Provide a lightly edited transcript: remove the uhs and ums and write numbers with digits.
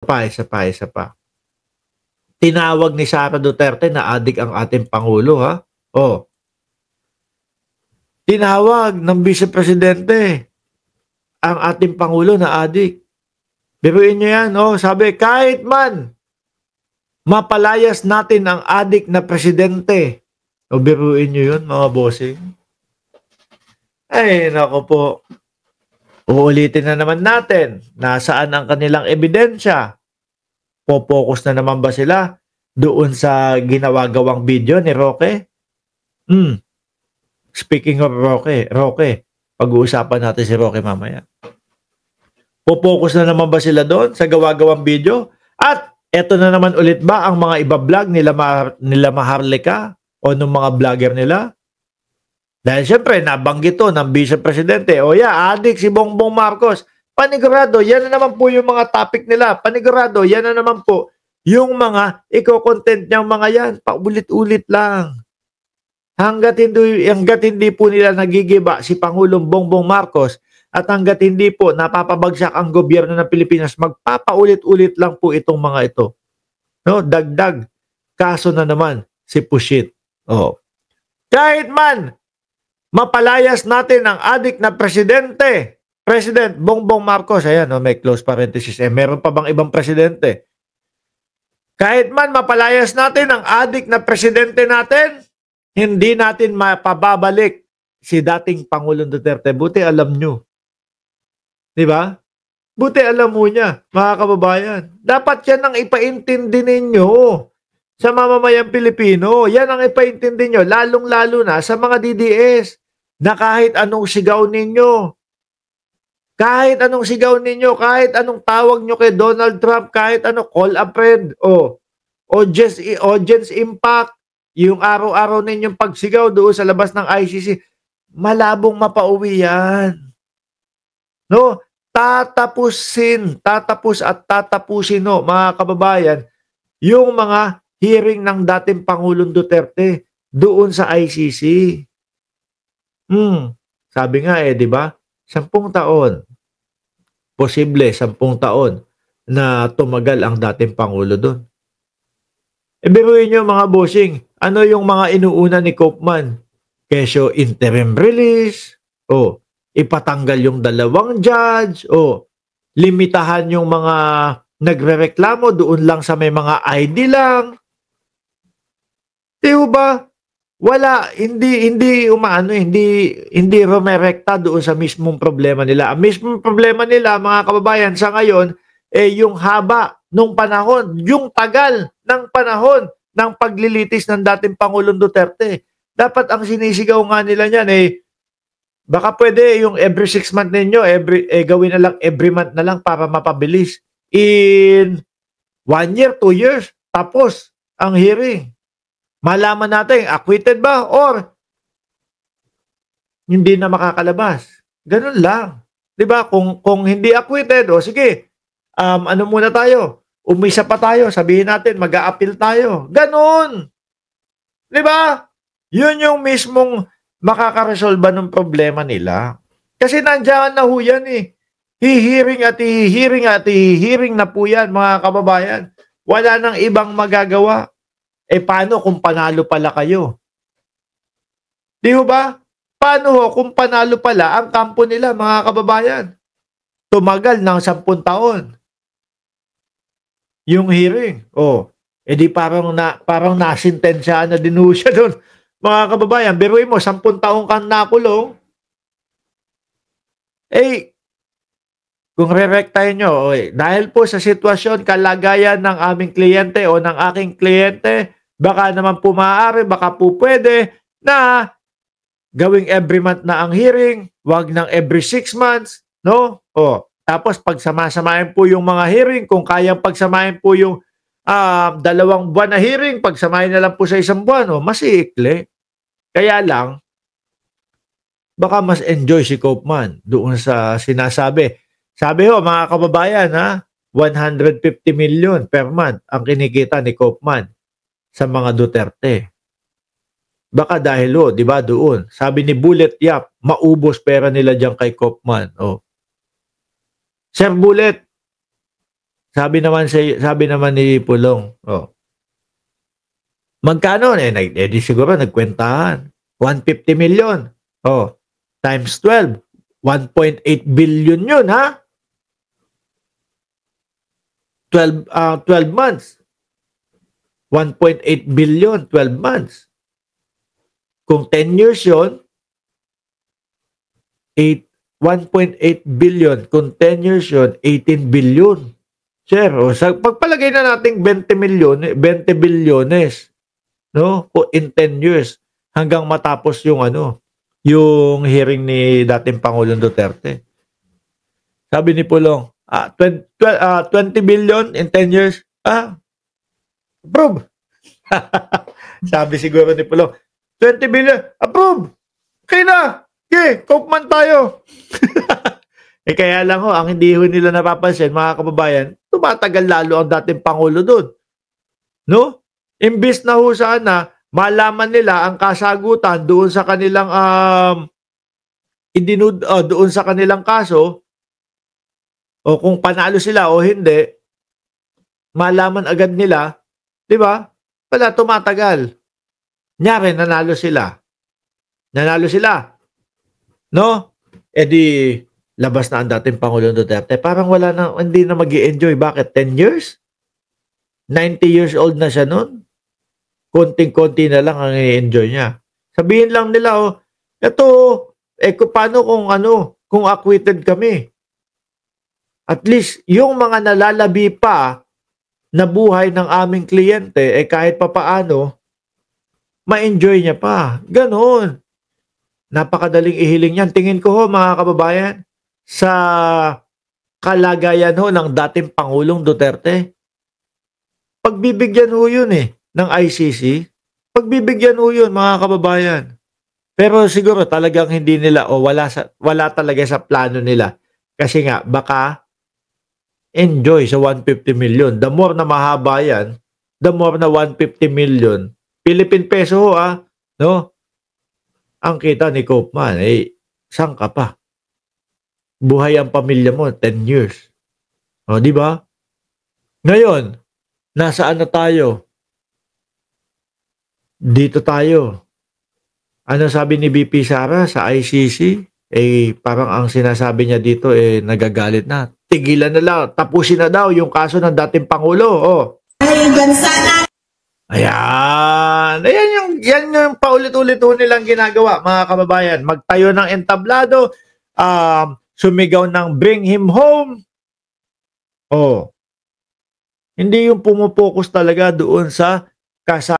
Isa pa. Tinawag ni Sara Duterte na adik ang ating Pangulo, ha? Oh, tinawag ng Vice Presidente ang ating Pangulo na adik. Biruin nyo yan, oh. Sabi, kahit man mapalayas natin ang adik na presidente. O biruin nyo yun, mga bossing. Ay, nako po. Uulitin na naman natin. Nasaan ang kanilang ebidensya? Popokus na naman ba sila doon sa ginawa-gawang video ni Roque? Speaking of Roque, pag-uusapan natin si Roque mamaya. Popokus na naman ba sila doon sa gawa-gawang video? At eto na naman ulit ba ang mga iba-vlog nila Maharlika o ng mga vlogger nila? Dahil syempre, nabanggit to ng Vice Presidente. O adik si Bongbong Marcos. Panigurado, yan na naman po yung mga topic nila. Panigurado, yan na naman po yung mga iko-content niyang mga yan. Paulit-ulit lang. Hanggat hindi po nila nagigiba si Pangulong Bongbong Marcos at hanggat hindi po napapabagsak ang gobyerno ng Pilipinas, magpapaulit-ulit lang po itong mga ito. No, dagdag. Kaso na naman si Pushit. Oh. Kahit man mapalayas natin ang adik na presidente, President Bongbong Marcos, ayan, may close parenthesis, meron pa bang ibang presidente? Kahit man mapalayas natin ang adik na presidente natin, hindi natin mapababalik si dating Pangulong Duterte. Buti alam nyo. Diba? Buti alam mo niya, mga kababayan. Dapat yan ang ipaintindi ninyo sa mamamayang Pilipino. Yan ang ipaintindi nyo, lalong-lalo na sa mga DDS, na kahit anong sigaw ninyo, kahit anong tawag nyo kay Donald Trump, kahit ano, call a friend, audience impact, yung araw-araw ninyong pagsigaw doon sa labas ng ICC, malabong mapauwi yan. No? Tatapusin no, mga kababayan, yung mga hearing ng dating Pangulong Duterte doon sa ICC. Sabi nga di ba? 10 taon. Posible 10 taon na tumagal ang dating Pangulo doon. Biruin nyo mga bossing, ano yung mga inuuna ni Koopman? Kesyo interim release, ipatanggal yung 2 judge, limitahan yung mga nagrereklamo doon lang sa may mga ID lang. Di ba? Wala, hindi rumerekta doon sa mismong problema nila. Ang mismong problema nila, mga kababayan, sa ngayon, yung haba nung panahon, yung tagal ng panahon ng paglilitis ng dating Pangulong Duterte. Dapat ang sinisigaw nga nila niyan, baka pwede yung every 6 months ninyo, gawin na lang every month na lang para mapabilis. In 1 year, 2 years, tapos ang hearing. Malaman natin, acquitted ba or hindi na makakalabas. Ganun lang. Diba? Kung hindi acquitted, sige, ano muna tayo? Umisa pa tayo, sabihin natin, mag-a-appeal tayo. Ganun. Diba? Yun yung mismong makakaresolba ng problema nila. Kasi nandiyan na ho yan Hihiring na po yan, mga kababayan. Wala nang ibang magagawa. Paano kung panalo pala kayo? Di ba? Paano kung panalo pala ang kampo nila, mga kababayan? Tumagal ng 10 taon. Yung hearing. Di parang nasintensyahan na din ho siya doon. Mga kababayan, biruin mo, 10 taong kang nakulong. Kung re-rectahin nyo, dahil po sa sitwasyon, kalagayan ng aming kliyente o ng aking kliyente, baka naman po maaari, baka po pwede na gawing every month na ang hearing, wag ng every 6 months, no? Tapos pagsama-samahin po yung mga hearing, kung kayang pagsamahin po yung 2 buwan na hearing, pagsamahin na lang po sa 1 buwan, mas iikli. Kaya lang, baka mas enjoy si Koopman doon sa sinasabi. Sabi mga kababayan, 150 million per month ang kinikita ni Koopman sa mga Duterte. Baka dahil di ba doon, sabi ni Bullet Yap, maubos pera nila diyan kay Koopman. Sir Bullet, sabi naman ni Pulong, oh, magkano? Di siguro nagkwentahan. 150 million. Oh, times 12. 1.8 billion yun, ha? 12 months. 1.8 billion, 12 months. Kung 10 years yun, 1.8 billion. Kung 10 years yun, 18 billion. Sir, pagpalagay na natin 20 bilyones, no? In 10 years, hanggang matapos yung yung hearing ni dating Pangulong Duterte. Sabi ni Pulong, 20 billion in 10 years, approve. Sabi siguro ni Pulong, 20 billion, approve. Okay na. Okay, cope man tayo. Kaya lang ang hindi nila napapansin, mga kababayan, tumatagal lalo ang dating Pangulo doon. No? Imbis na sana malaman nila ang kasagutan doon sa kanilang doon sa kanilang kaso, o kung panalo sila o hindi, malaman agad nila, di ba? Wala, tumatagal. Nyari, nanalo sila. No? Di, labas na ang dating Pangulong Duterte. Parang hindi na mag-i-enjoy. Bakit? 10 years? 90 years old na siya noon. Konting-konti na lang ang i-enjoy niya. Sabihin lang nila, paano kung acquitted kami? At least, yung mga nalalabi pa na buhay ng aming kliyente, kahit papaano, ma-enjoy niya pa. Ganon. Napakadaling ihiling yan. Tingin ko mga kababayan, sa kalagayan ng dating Pangulong Duterte, pagbibigyan yun ng ICC. Pagbibigyan yun, mga kababayan. Pero siguro talagang hindi nila, wala talaga sa plano nila. Kasi nga, baka enjoy sa 150 million. The more na mahaba yan, the more na 150 million. Philippine peso no? Ang kita ni Koopman, saan ka pa? Buhay ang pamilya mo, 10 years. O, di ba? Ngayon, nasaan na tayo? Dito tayo. Ano sabi ni BP Sara sa ICC? Parang ang sinasabi niya dito, nagagalit na. Tigilan na lang, tapusin na daw yung kaso ng dating Pangulo. Oh. Ayan. Yan yung paulit-ulit nilang ginagawa, mga kababayan. Magtayo ng entablado, sumigaw ng bring him home. Oh. Hindi yung pumupokus talaga doon sa